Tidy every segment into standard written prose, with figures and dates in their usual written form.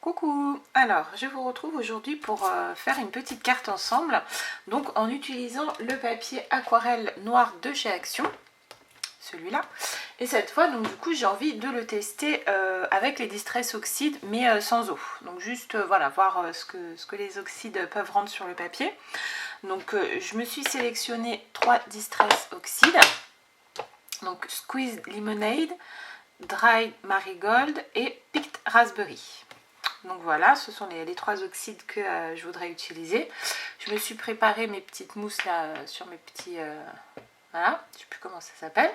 Coucou! Alors, je vous retrouve aujourd'hui pour faire une petite carte ensemble, donc en utilisant le papier aquarelle noir de chez Action, celui-là. Et cette fois, donc du coup, j'ai envie de le tester avec les Distress Oxide, mais sans eau. Donc juste, voilà, voir ce que les oxydes peuvent rendre sur le papier. Donc je me suis sélectionné 3 Distress Oxide, donc Squeezed Lemonade, Dried Marigold et Picked Raspberry. Donc voilà, ce sont les 3 oxydes que je voudrais utiliser. Je me suis préparé mes petites mousses là sur mes petits... voilà, je ne sais plus comment ça s'appelle.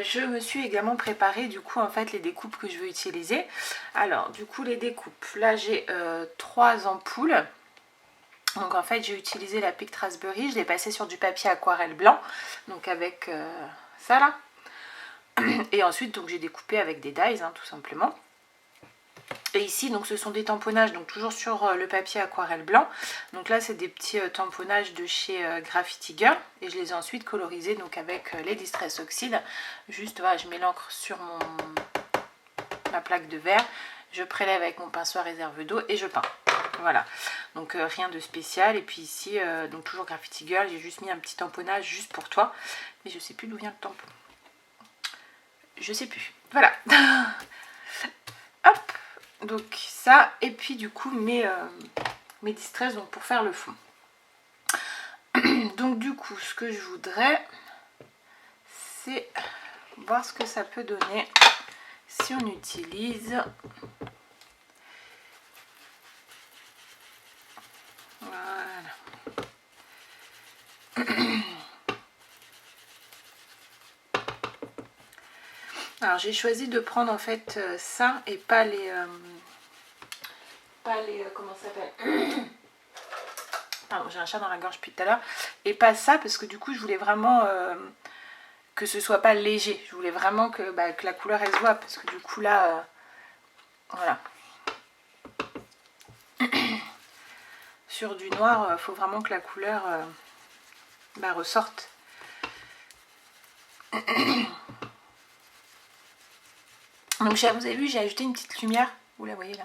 Je me suis également préparé du coup en fait les découpes que je veux utiliser. Alors du coup les découpes, là j'ai 3 ampoules. Donc en fait j'ai utilisé la Picked Raspberry, je l'ai passé sur du papier aquarelle blanc. Donc avec ça là. Et ensuite donc j'ai découpé avec des dies tout simplement. Et ici donc ce sont des tamponnages, donc toujours sur le papier aquarelle blanc. Donc là c'est des petits tamponnages de chez Graffiti Girl. Et je les ai ensuite colorisés donc avec les Distress Oxide. Juste voilà, je mets l'encre sur ma plaque de verre. Je prélève avec mon pinceau à réserve d'eau et je peins. Voilà, donc rien de spécial. Et puis ici, donc toujours Graffiti Girl, j'ai juste mis un petit tamponnage juste pour toi. Mais je sais plus d'où vient le tampon. Je sais plus. Voilà. Hop. Donc ça, et puis du coup mes distress donc pour faire le fond. Donc du coup ce que je voudrais, c'est voir ce que ça peut donner si on utilise... Voilà. Alors j'ai choisi de prendre en fait ça et pas les... comment ça s'appelle? Pardon, j'ai un chat dans la gorge depuis tout à l'heure. Et pas ça parce que du coup je voulais vraiment que ce soit pas léger. Je voulais vraiment que la couleur elle se voit parce que du coup là... voilà. Sur du noir, il faut vraiment que la couleur ressorte. Donc vous avez vu, j'ai ajouté une petite lumière. Vous la voyez là,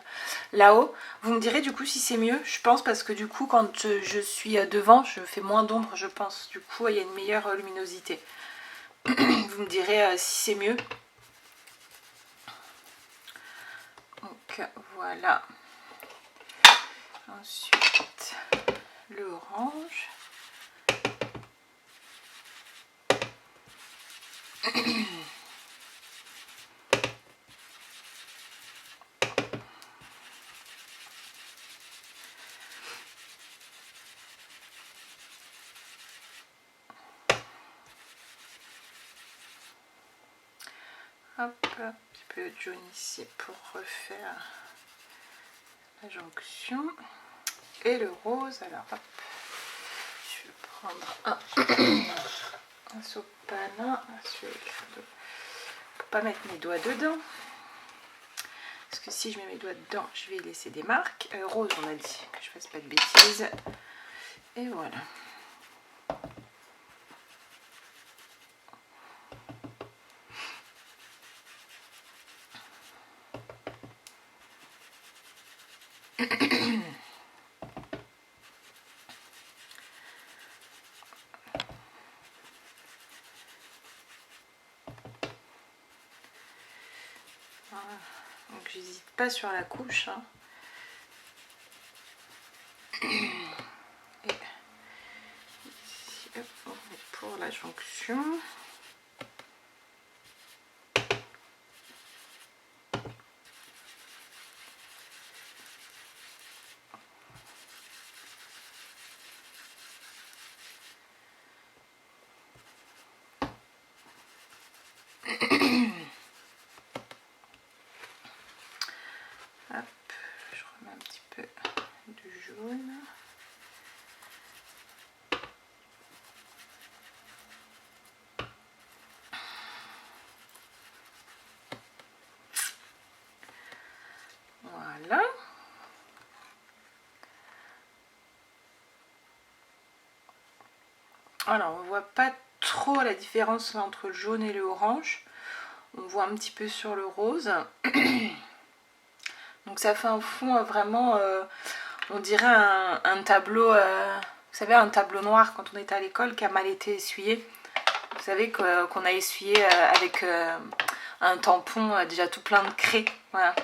là-haut. Vous me direz du coup si c'est mieux. Je pense parce que du coup quand je suis devant, je fais moins d'ombre je pense. Du coup il y a une meilleure luminosité. Vous me direz si c'est mieux. Donc voilà. Ensuite le orange. Hop, un petit peu de jaune ici pour refaire la jonction. Et le rose, alors hop, je vais prendre un sopalin pour pas mettre mes doigts dedans. Parce que si je mets mes doigts dedans, je vais laisser des marques. Rose, on a dit que je fasse pas de bêtises. Et voilà. Voilà. Donc j'hésite pas sur la couche. Et ici, hop, on met pour la jonction. Hop, je remets un petit peu de jaune. Voilà. Alors on voit pas trop la différence entre le jaune et le orange. on voit un petit peu sur le rose. Donc ça fait un fond vraiment, on dirait un tableau, vous savez, un tableau noir quand on était à l'école qui a mal été essuyé. Vous savez qu'on a essuyé avec un tampon déjà tout plein de craie. Voilà.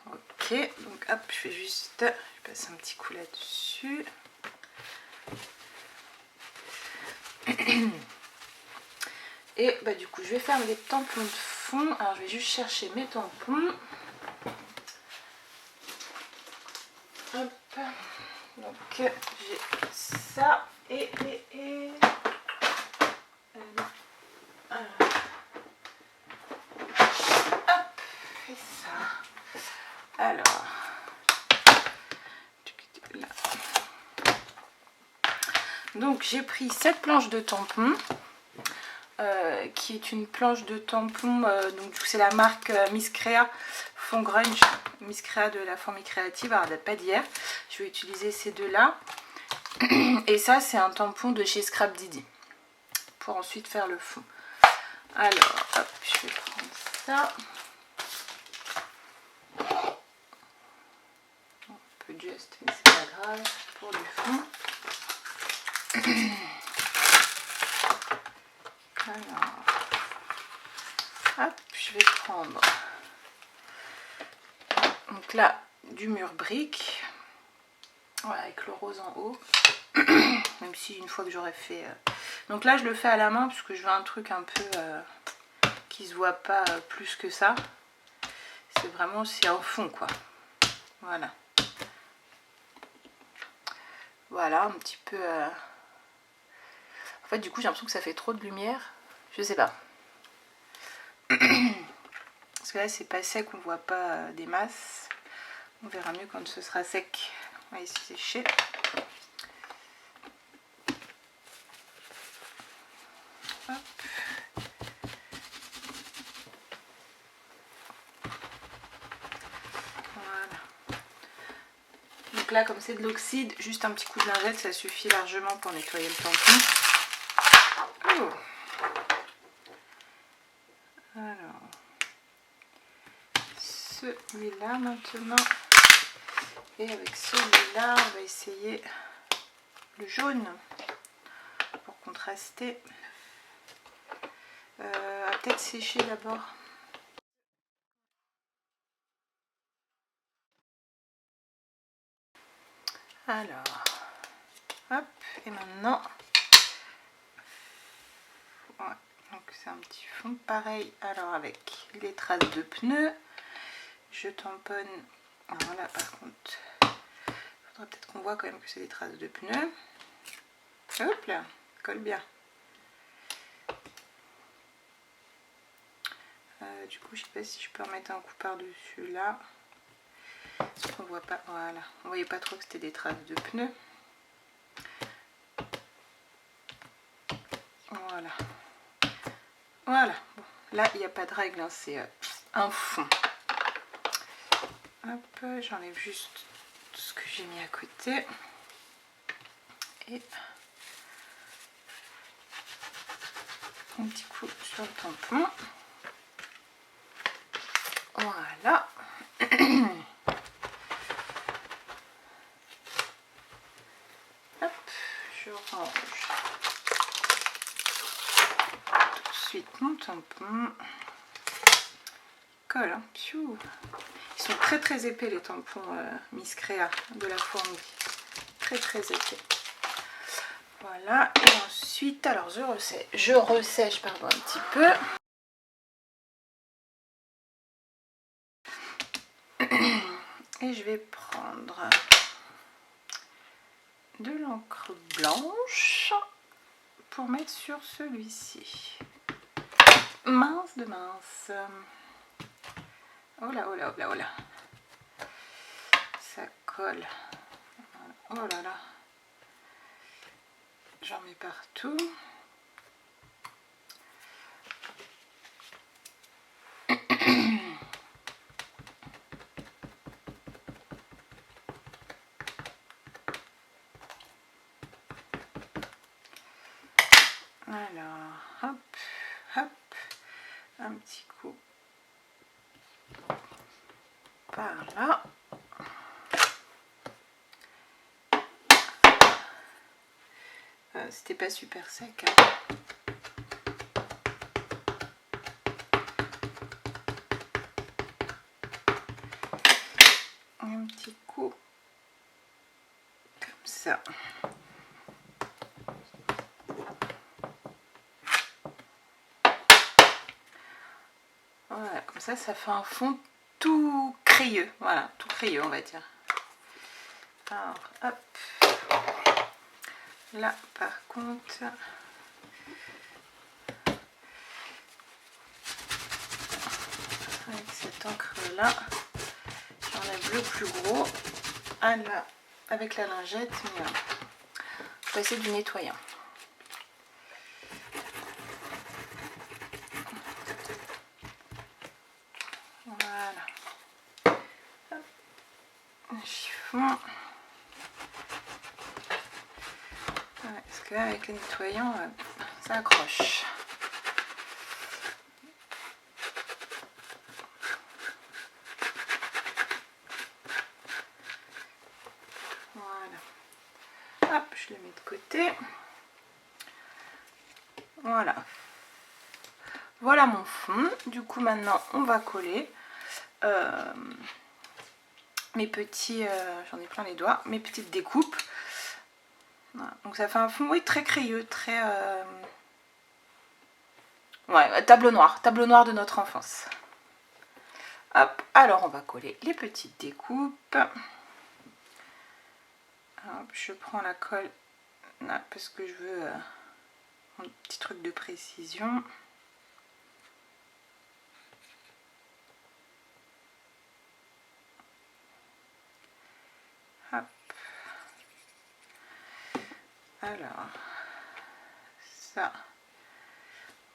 Ok, donc hop, je vais juste passer un petit coup là-dessus. Et bah du coup, je vais faire les tampons de fond. Alors, je vais juste chercher mes tampons. Hop. Donc, j'ai ça et hop, et ça. Alors, là. Donc, j'ai pris cette planche de tampons. Qui est une planche de tampons, donc c'est la marque Miss Crea Fond Grunge, Miss Crea de la Fourmi Créative, alors elle date pas d'hier. Je vais utiliser ces deux là. Et ça c'est un tampon de chez Scrap Didi pour ensuite faire le fond. Alors hop, je vais prendre ça. Un peu juste, mais c'est pas grave pour du fond. Alors, hop, je vais prendre donc là du mur brique, voilà, avec le rose en haut, même si une fois que j'aurais fait, donc là je le fais à la main parce que je veux un truc un peu qui se voit pas plus que ça. C'est vraiment, c'est au fond quoi. Voilà, voilà un petit peu. En fait du coup j'ai l'impression que ça fait trop de lumière, je sais pas. Parce que là c'est pas sec, on voit pas des masses. On verra mieux quand ce sera sec. On va essayer de sécher. Hop. Voilà. Donc là comme c'est de l'oxyde, juste un petit coup de lingette ça suffit largement pour nettoyer le tampon. Oh. Alors, celui-là maintenant. Et avec celui-là, on va essayer le jaune pour contraster. Peut-être sécher d'abord. Alors, hop, et maintenant, ouais, donc c'est un petit fond pareil. Alors avec les traces de pneus, je tamponne. Alors là par contre, il faudra peut-être qu'on voit quand même que c'est des traces de pneus. Hop là, colle bien. Du coup, je sais pas si je peux remettre un coup par-dessus là. On voit pas, voilà, on voyait pas trop que c'était des traces de pneus. Voilà, voilà. Bon, là il n'y a pas de règle, hein, c'est un fond. Hop, j'enlève juste tout ce que j'ai mis à côté. Et un petit coup sur le tampon. Voilà. Hop, je range tout de suite mon tampon. Colle, hein. Piou. Ils sont très très épais les tampons Miss Crea de la Fourmi. Très très épais. Voilà, et ensuite, alors je ressèche pardon, un petit peu. Et je vais prendre de l'encre blanche pour mettre sur celui-ci. Mince de mince. Oh là, oh là, oh là, oh là. Ça colle. Oh là là. J'en mets partout. un petit coup par là. C'était pas super sec, hein. Un petit coup comme ça. Voilà, comme ça fait un fond tout crayeux. Voilà, tout crayeux, on va dire. Alors, hop. Là, par contre, avec cette encre là, j'enlève le plus gros. Ah là, avec la lingette, mais on va essayer du nettoyant. Voilà. Hop. Un chiffon. Ouais, parce qu'avec le nettoyant, ça accroche. Voilà. Hop, je le mets de côté. Voilà. Voilà mon fond. Du coup, maintenant, on va coller mes petits, j'en ai plein les doigts, mes petites découpes. Voilà. Donc ça fait un fond, oui, très crayeux, très... ouais, tableau noir de notre enfance. Hop, alors on va coller les petites découpes. Hop, je prends la colle là, parce que je veux un petit truc de précision. Hop. Alors, ça,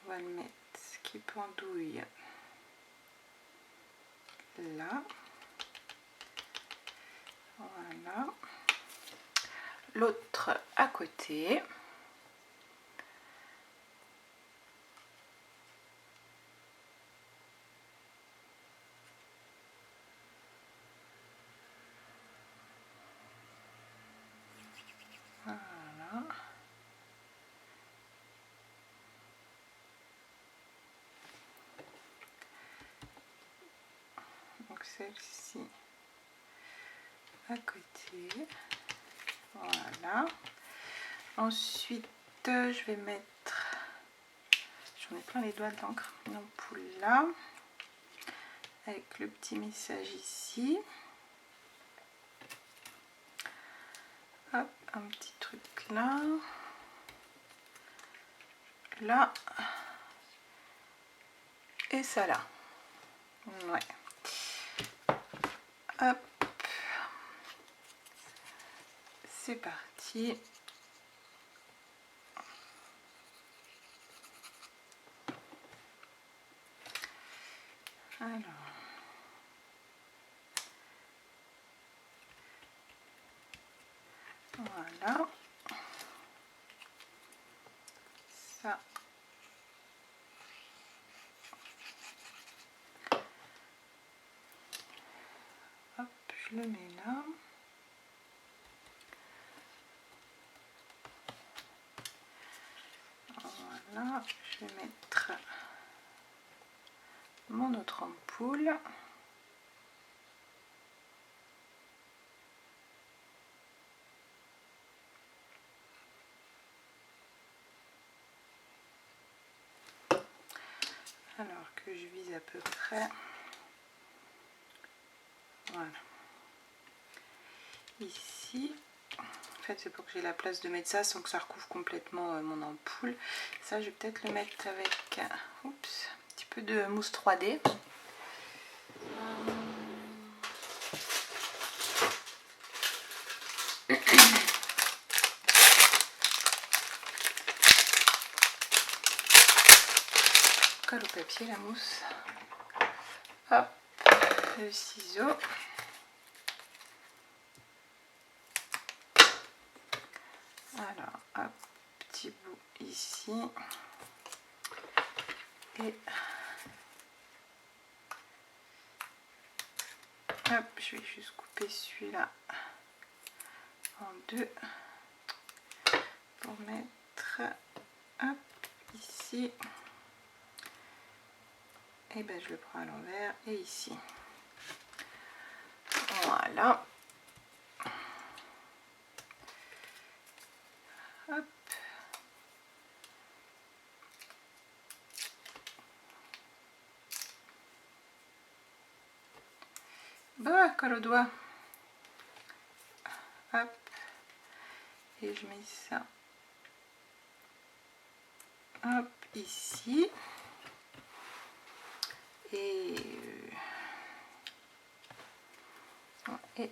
on va le mettre ce qui pendouille là. Voilà. L'autre à côté. Voilà. Donc celle-ci à côté. Voilà. Ensuite, je vais mettre, j'en ai plein les doigts d'encre, une ampoule là, avec le petit message ici. Hop, un petit truc là. Là. Et ça là. Ouais. Hop. C'est parti. Alors. Voilà. Ça. Hop, je le mets là. Voilà, je vais mettre mon autre ampoule. Alors que je vise à peu près. Voilà. Ici. En fait, c'est pour que j'ai la place de mettre ça sans que ça recouvre complètement mon ampoule. Ça, je vais peut-être le mettre avec oups, un petit peu de mousse 3D. Colle au papier, la mousse. Hop, le ciseau. Alors, hop, petit bout ici. Et Hop, je vais juste couper celui-là en deux pour mettre hop, ici. Et ben je le prends à l'envers et ici. Voilà. Hop. Bah, colle au doigt. Hop. Et je mets ça. Hop, ici. Et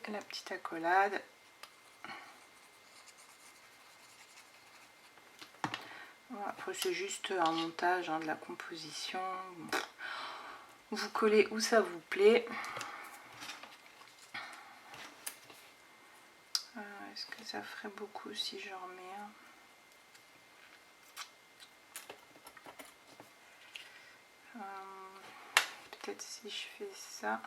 la petite accolade. Voilà, après c'est juste un montage hein, de la composition. Vous collez où ça vous plaît. Est-ce que ça ferait beaucoup si j'en remets un? Peut-être si je fais ça.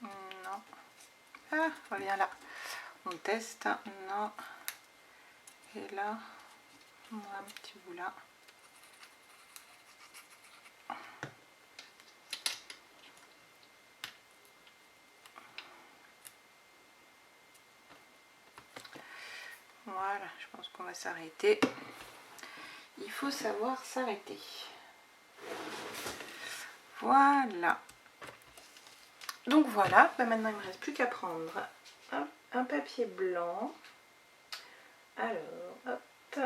Non. Ah, reviens là. On teste. Non. Et là, on a un petit bout là. Voilà, je pense qu'on va s'arrêter. Il faut savoir s'arrêter. Voilà. Donc voilà, bah maintenant il ne me reste plus qu'à prendre un papier blanc. Alors, hop.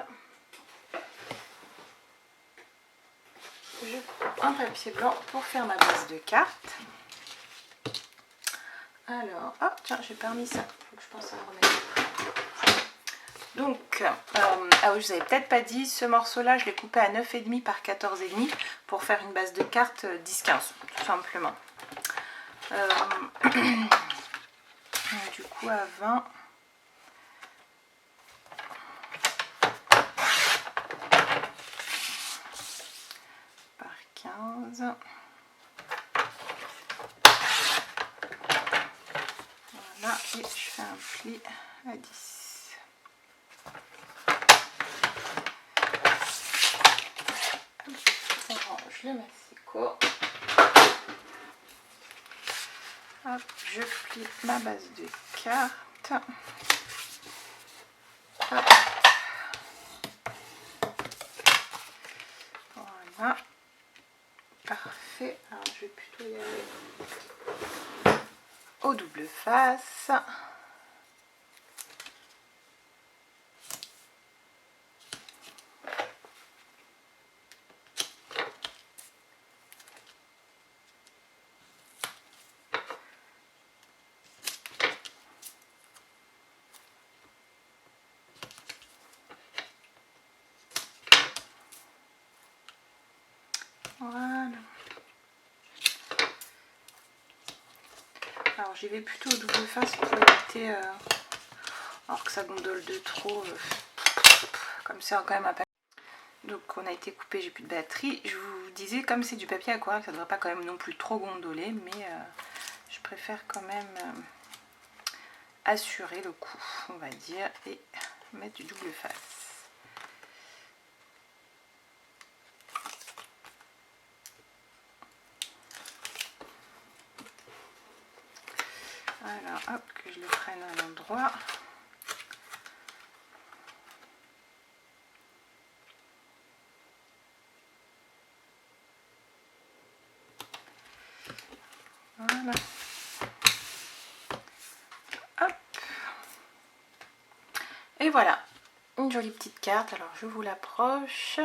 Je prends un papier blanc pour faire ma base de cartes. Alors, hop, tiens, j'ai pas remis ça. Faut que je pense à le remettre. Donc, ah oui, je vous avais peut-être pas dit, ce morceau-là, je l'ai coupé à 9,5 par 14,5 pour faire une base de cartes 10-15, tout simplement. Du coup, à 20. Par 15. Voilà, et je fais un pli à 10. On range le massicot. Hop, je plie ma base de cartes. Hop. Voilà. Parfait. Alors je vais plutôt y aller au double face. Voilà. Alors j'y vais plutôt au double face pour éviter alors que ça gondole de trop. Comme c'est quand même un papier. Donc on a été coupé, j'ai plus de batterie. Je vous disais, comme c'est du papier aquarelle, ça ne devrait pas quand même non plus trop gondoler, mais je préfère quand même assurer le coup, on va dire, et mettre du double face. Alors hop, que je le prenne à l'endroit. Voilà. Hop. Et voilà, une jolie petite carte. Alors je vous l'approche.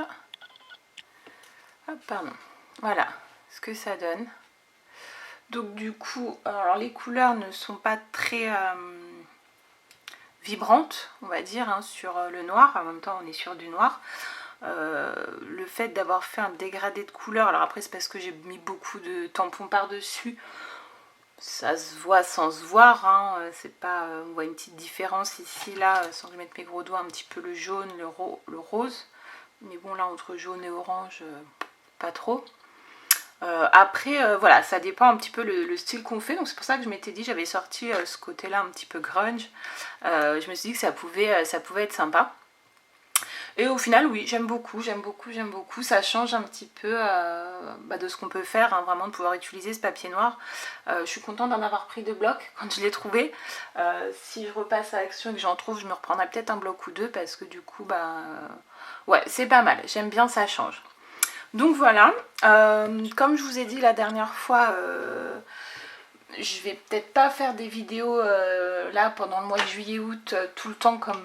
Hop, pardon. Voilà ce que ça donne. Donc du coup, alors les couleurs ne sont pas très vibrantes, on va dire, hein, sur le noir. En même temps, on est sur du noir. Le fait d'avoir fait un dégradé de couleurs, alors après c'est parce que j'ai mis beaucoup de tampons par-dessus. Ça se voit sans se voir, hein. C'est pas, on voit une petite différence ici, là, sans que je mette mes gros doigts, un petit peu le jaune, le rose. Mais bon, là, entre jaune et orange, pas trop. Après, voilà, ça dépend un petit peu le style qu'on fait. Donc c'est pour ça que je m'étais dit, j'avais sorti ce côté-là un petit peu grunge. Je me suis dit que ça pouvait être sympa. Et au final, oui, j'aime beaucoup, j'aime beaucoup, j'aime beaucoup. Ça change un petit peu de ce qu'on peut faire, hein, vraiment de pouvoir utiliser ce papier noir. Je suis contente d'en avoir pris 2 blocs quand je l'ai trouvé. Si je repasse à Action et que j'en trouve, je me reprendrai peut-être un bloc ou 2 parce que du coup, ouais, c'est pas mal. J'aime bien, ça change. Donc voilà, comme je vous ai dit la dernière fois, je vais peut-être pas faire des vidéos là pendant le mois de juillet-août tout le temps comme...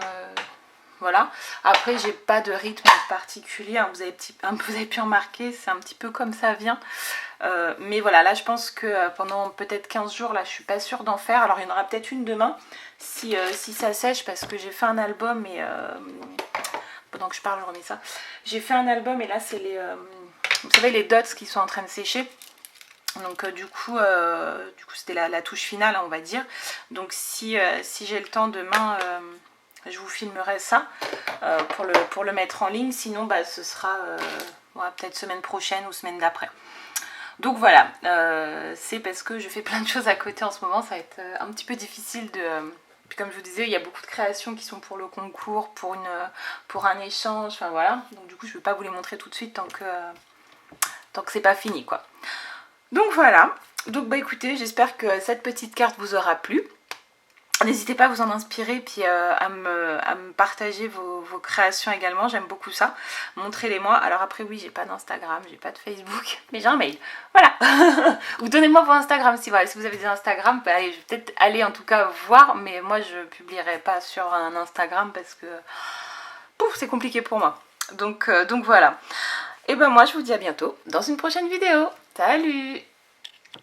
voilà. Après, j'ai pas de rythme particulier, hein, vous avez pu remarquer, c'est un petit peu comme ça vient. Mais voilà, là je pense que pendant peut-être 15 jours, là je suis pas sûre d'en faire. Alors il y en aura peut-être une demain si ça sèche, parce que j'ai fait un album et... pendant que je parle, je remets ça. J'ai fait un album et là c'est les... vous savez, les dots qui sont en train de sécher. Donc du coup c'était la touche finale, hein, on va dire. Donc si j'ai le temps demain, je vous filmerai ça pour le mettre en ligne. Sinon ce sera peut-être semaine prochaine ou semaine d'après. Donc voilà, c'est parce que je fais plein de choses à côté en ce moment. Ça va être un petit peu difficile de... Puis comme je vous disais, il y a beaucoup de créations qui sont pour le concours, pour un échange, enfin voilà. Donc du coup je ne peux pas vous les montrer tout de suite tant que c'est pas fini, quoi. Donc voilà, donc écoutez, j'espère que cette petite carte vous aura plu. N'hésitez pas à vous en inspirer, puis à me partager vos créations également, j'aime beaucoup ça. Montrez-les-moi. Alors après oui, j'ai pas d'Instagram, j'ai pas de Facebook, mais j'ai un mail. Voilà. Ou donnez-moi vos Instagram si vous avez des Instagram, je vais peut-être aller en tout cas voir, mais moi je publierai pas sur un Instagram parce que c'est compliqué pour moi. Donc voilà. Et moi je vous dis à bientôt dans une prochaine vidéo. Salut!